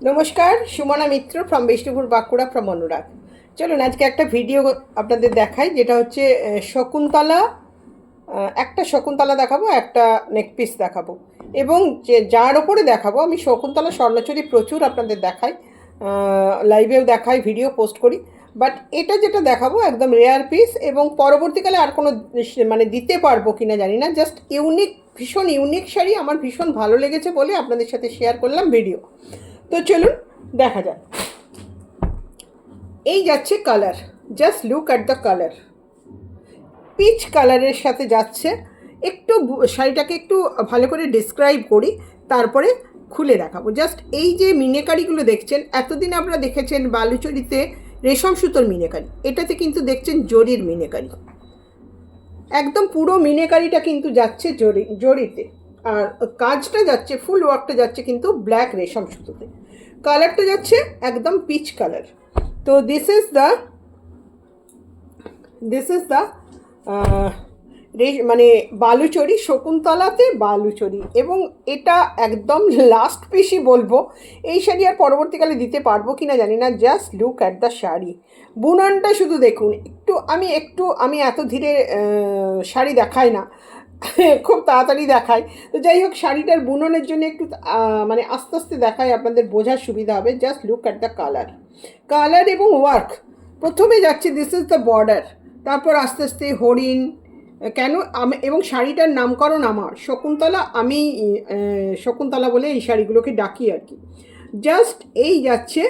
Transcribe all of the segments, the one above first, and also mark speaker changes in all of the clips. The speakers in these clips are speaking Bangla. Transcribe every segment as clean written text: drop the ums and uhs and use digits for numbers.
Speaker 1: নমস্কার, সুমনা মিত্র ফ্রম বিষ্ণুপুর বাঁকুড়া ফ্রম অনুরাগ। চলুন আজকে একটা ভিডিও আপনাদের দেখাই, যেটা হচ্ছে শকুন্তলা। একটা শকুন্তলা দেখাবো, একটা নেক পিস দেখাবো, এবং যার ওপরে দেখাবো আমি শকুন্তলা স্বর্ণচুরি প্রচুর আপনাদের দেখাই, লাইভেও দেখাই, ভিডিও পোস্ট করি। বাট এটা যেটা দেখাবো একদম রেয়ার পিস, এবং পরবর্তীকালে আর কোনো মানে দিতে পারবো কিনা জানি না। জাস্ট ইউনিক, ভীষণ ইউনিক শাড়ি, আমার ভীষণ ভালো লেগেছে বলে আপনাদের সাথে শেয়ার করলাম ভিডিও। তো চলুন দেখা যাক। এই যাচ্ছে colour, just look at the colour, peach কালারের সাথে যাচ্ছে। একটু শাড়িটাকে একটু ভালো করে ডিসক্রাইব করি, তারপরে খুলে দেখাবো। জাস্ট এই যে মিনেকারিগুলো দেখছেন, এতদিন আপনারা দেখেছেন বালুচরিতে রেশম সুতোর মিনেকারি, এটাতে কিন্তু দেখছেন জরির মিনেকারি। একদম পুরো মিনেকারিটা কিন্তু যাচ্ছে জরিতে, আর কাজটা যাচ্ছে, ফুল ওয়ার্কটা যাচ্ছে কিন্তু ব্ল্যাক রেশম সুতোতে। কালারটা যাচ্ছে একদম পিচ কালার। তো দিস ইজ দ্য মানে বালুচরি, শকুন্তলাতে বালুচরি, এবং এটা একদম লাস্ট পিসই বলবো। এই শাড়ি আর পরবর্তীকালে দিতে পারবো কি না জানি না। Just look at the sari, বুননটা শুধু দেখুন। আমি এত ধীরে শাড়ি দেখাই না, খুব তাড়াতাড়ি দেখাই। তো যাই হোক, শাড়িটার বুননের জন্য একটু মানে আস্তে আস্তে দেখাই, আপনাদের বোঝার সুবিধা হবে। Just look at the colour, colour এবং ওয়ার্ক। প্রথমে যাচ্ছে দিস ইজ দ্য বর্ডার, তারপর আস্তে আস্তে হরিণ। কেন আমি, এবং শাড়িটার নামকরণ আমার শকুন্তলা, আমি শকুন্তলা বলে এই শাড়িগুলোকে ডাকি আর কি। জাস্ট এই যাচ্ছে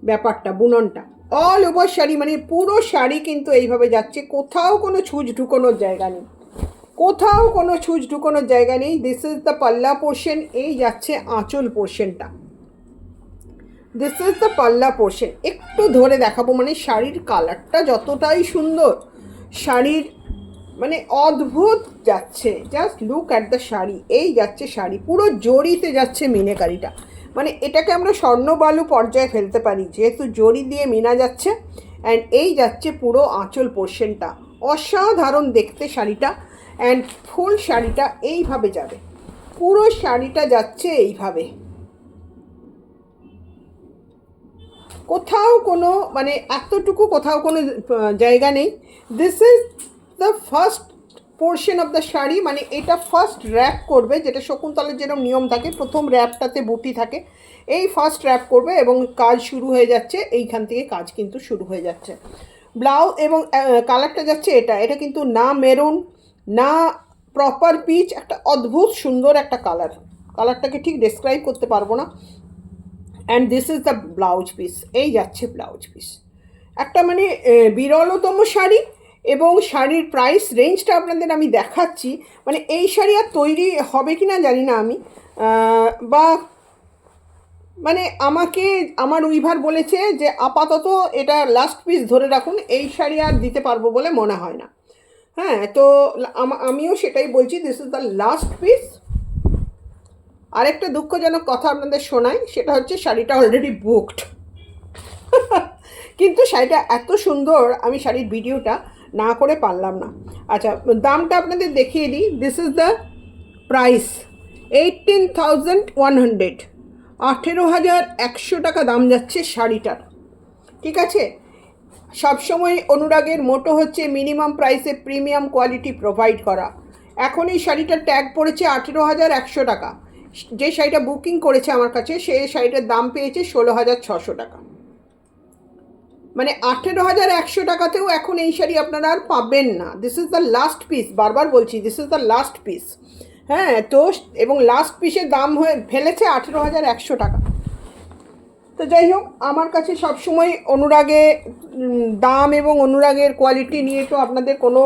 Speaker 1: ব্যাপারটা, বুননটা অল ওভার শাড়ি, মানে পুরো শাড়ি কিন্তু এইভাবে যাচ্ছে, কোথাও কোনো ছুঁচ ঢুকোনোর জায়গা নেই, কোথাও কোনো ছুঁচ ঢুকোনোর জায়গা নেই। দিস ইজ দ্য পাল্লা পোর্শন, এই যাচ্ছে আঁচল পোর্শনটা। দিস ইজ দ্য পাল্লা পোর্শন, একটু ধরে দেখাবো। মানে শাড়ির কালারটা যতটাই সুন্দর, শাড়ির মানে অদ্ভুত যাচ্ছে। Just look at the sari, এই যাচ্ছে শাড়ি, পুরো জড়িতে যাচ্ছে মিনেকারিটা। মানে এটাকে আমরা স্বর্ণ বালু পর্যায়ে ফেলতে পারি, যেহেতু জড়ি দিয়ে মিনা যাচ্ছে। অ্যান্ড এই যাচ্ছে পুরো আঁচল পোর্শনটা, অসাধারণ দেখতে শাড়িটা। অ্যান্ড ফুল শাড়িটা এইভাবে যাবে, পুরো শাড়িটা যাচ্ছে এইভাবে, কোথাও কোনো মানে এতটুকু কোথাও কোনো জায়গা নেই। This is the first portion of the sari, মানে এটা ফার্স্ট র্যাপ করবে, যেটা শকুন্তলার যেরকম নিয়ম থাকে, প্রথম র্যাপটাতে বুটি থাকে, এই ফার্স্ট র্যাপ করবে এবং কাজ শুরু হয়ে যাচ্ছে। এইখান থেকে কাজ কিন্তু শুরু হয়ে যাচ্ছে। ব্লাউজ এবং কালারটা যাচ্ছে এটা, এটা কিন্তু না মেরুন না প্রপার পিচ, একটা অদ্ভুত সুন্দর একটা কালার। কালারটাকে ঠিক ডেসক্রাইব করতে পারবো না। And this is the blouse piece, এই যাচ্ছে ব্লাউজ পিস। একটা মানে বিরলতম শাড়ি, এবং শাড়ির প্রাইস রেঞ্জটা আপনাদের আমি দেখাচ্ছি। মানে এই শাড়ি আর তৈরি হবে কি না জানি না আমি, বা মানে আমাকে আমার উইভার বলেছে যে আপাতত এটা লাস্ট পিস ধরে রাখুন, এই শাড়ি আর দিতে পারবো বলে মনে হয় না। হ্যাঁ, তো আমিও সেটাই বলছি, this is the last piece. আরেকটা দুঃখজনক কথা আপনাদের শোনাই, সেটা হচ্ছে শাড়িটা অলরেডি বুকড। কিন্তু শাড়িটা এত সুন্দর, আমি শাড়ির ভিডিওটা না করে পারলাম না। আচ্ছা, দামটা আপনাদের দেখিয়ে দিই। দিস ইজ দ্য প্রাইস, 18,100, 18,100 টাকা দাম যাচ্ছে শাড়িটার। ঠিক আছে, সবসময় অনুরাগের মোটো হচ্ছে মিনিমাম প্রাইসে প্রিমিয়াম কোয়ালিটি প্রোভাইড করা। এখন এই শাড়িটার ট্যাগ পড়েছে 18,100 টাকা। যে শাড়িটা বুকিং করেছে আমার কাছে, সেই শাড়িটার দাম পেয়েছে 16,600 টাকা। মানে 18,100 টাকাতেও এখন এই শাড়ি আপনারা আর পাবেন না। This is the last piece, বারবার বলছি, this is the last piece. হ্যাঁ, তো এবং লাস্ট পিসের দাম হয়ে ফেলেছে 18,100 টাকা। তো যাই হোক, আমার কাছে সবসময় অনুরাগে দাম এবং অনুরাগের কোয়ালিটি নিয়ে তো আপনাদের কোনো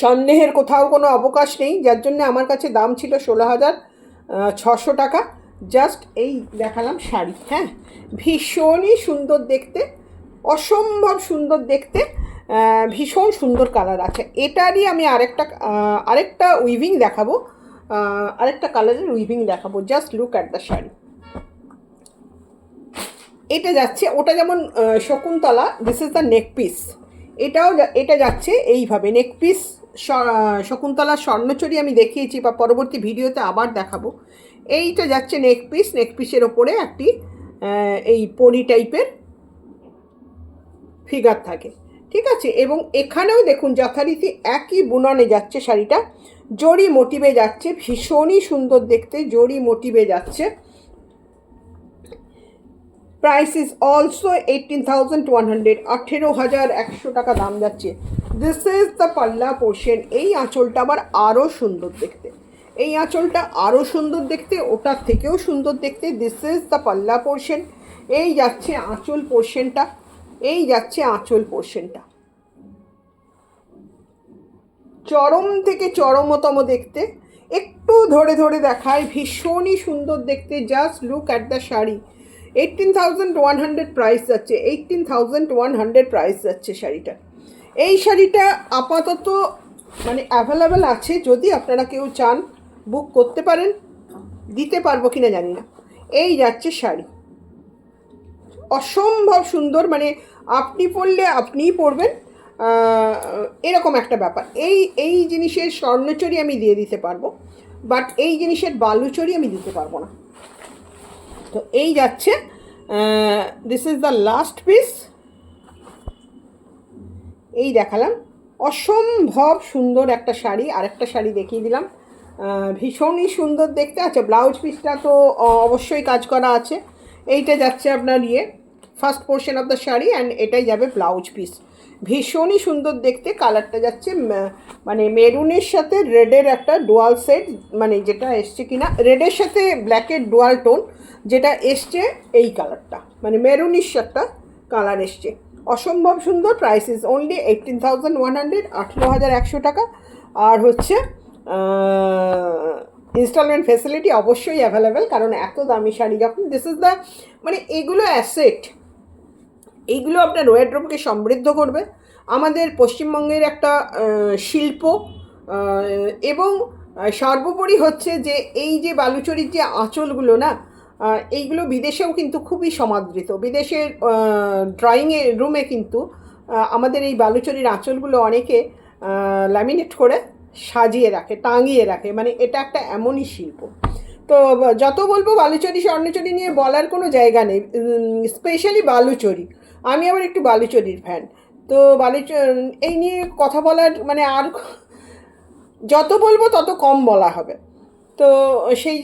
Speaker 1: সন্দেহের কোথাও কোনো অবকাশ নেই, যার জন্য আমার কাছে দাম ছিল 16,600 টাকা। জাস্ট এই দেখালাম শাড়ি। হ্যাঁ, ভীষণই সুন্দর দেখতে, অসম্ভব সুন্দর দেখতে, ভীষণ সুন্দর কালার আছে। এটারই আমি আরেকটা উইভিং দেখাবো, আরেকটা কালারের উইভিং দেখাবো। Just look at the sari, এটা যাচ্ছে, ওটা যেমন Shakuntala, this is the neck piece. এটা যাচ্ছে এইভাবে নেক পিস। শকুন্তলার স্বর্ণচুরি আমি দেখিয়েছি, বা পরবর্তী ভিডিওতে আবার দেখাবো। এইটা যাচ্ছে নেক পিস, নেক পিসের ওপরে একটি এই পরি টাইপের ফিগার থাকে, ঠিক আছে। এবং এখানেও দেখুন যথারীতি একই বুননে যাচ্ছে শাড়িটা, জরি মোটিভে যাচ্ছে, ভীষণই সুন্দর দেখতে, জরি মোটিভে যাচ্ছে। প্রাইস ইজ অলসো 18,100, 18,100 টাকা দাম যাচ্ছে। দিস ইজ দ্য পাল্লা পোর্শন। এই আঁচলটা আবার আরও সুন্দর দেখতে, এই আঁচলটা আরও সুন্দর দেখতে, ওটার থেকেও সুন্দর দেখতে। দিস ইজ দ্য পাল্লা পোর্শন। এই যাচ্ছে আঁচল পোর্শনটা, এই যাচ্ছে আঁচল পোর্শনটা, চরম থেকে চরমতম দেখতে। একটু ধরে ধরে দেখায়, ভীষণই সুন্দর দেখতে। Just look at the sari. 18,100 price যাচ্ছে, 18,100 প্রাইস যাচ্ছে শাড়িটা। এই শাড়িটা আপাতত মানে অ্যাভেলেবেল আছে, যদি আপনারা কেউ চান বুক করতে পারেন, দিতে পারবো কিনা জানি না। এই যাচ্ছে শাড়ি, অসম্ভব সুন্দর, মানে আপনি পরলে আপনিই পরবেন এরকম একটা ব্যাপার। এই জিনিসের স্বর্ণচুরি আমি দিয়ে দিতে পারবো, বাট এই জিনিসের বালুচুরি আমি দিতে পারবো না। তো এই যাচ্ছে, this is the last piece. এই দেখালাম, অসম্ভব সুন্দর একটা শাড়ি। আরেকটা শাড়ি দেখিয়ে দিলাম, ভীষণই সুন্দর দেখতে। আচ্ছা, ব্লাউজ পিসটা তো অবশ্যই কাজ করা আছে। এইটা যাচ্ছে আপনার first portion of the sari, and এটাই যাবে ব্লাউজ পিস। ভীষণই সুন্দর দেখতে। কালারটা যাচ্ছে মানে মেরুনের সাথে রেডের একটা ডুয়াল সেট, মানে যেটা এসছে কিনা রেডের সাথে ব্ল্যাকের ডুয়াল টোন যেটা এসছে, এই কালারটা মানে মেরুনিশ একটা কালার এসছে। অসম্ভব সুন্দর। প্রাইস ইজ অনলি 18,100, 18,100 টাকা। আর হচ্ছে ইনস্টলমেন্ট ফেসিলিটি অবশ্যই অ্যাভেলেবেল, কারণ এত দামি শাড়ি যখন, দিস ইজ দ্য মানে এগুলো অ্যাসেট, এইগুলো আপনার ওয়ারড্রোবকে সমৃদ্ধ করবে। আমাদের পশ্চিমবঙ্গের একটা শিল্প, এবং সর্বোপরি হচ্ছে যে এই যে বালুচরীর যে আঁচলগুলো না, এইগুলো বিদেশেও কিন্তু খুবই সমাদৃত। বিদেশের ড্রয়িংয়ে রুমে কিন্তু আমাদের এই বালুচরীর আঁচলগুলো অনেকে ল্যামিনেট করে সাজিয়ে রাখে, টাঙিয়ে রাখে, মানে এটা একটা এমনই শিল্প। তো যত বলবো বালুচরী স্বর্ণচরী নিয়ে বলার কোনো জায়গা নেই, স্পেশালি বালুচরী। আমি আবার একটু বালুচরীর ফ্যান। তো এই নিয়ে কথা বলার মানে আর যত বলবো তত কম বলা হবে। তো সেই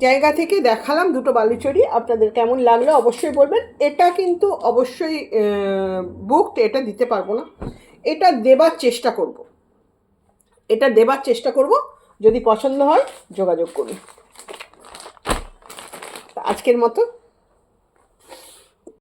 Speaker 1: জায়গা থেকে দেখালাম দুটো বালুচরী। আপনাদের কেমন লাগলো অবশ্যই বলবেন। এটা কিন্তু অবশ্যই বুকড, এটা দিতে পারবো না, এটা দেবার চেষ্টা করব, এটা দেবার চেষ্টা করব। যদি পছন্দ হয় যোগাযোগ করুন। আজকের মতো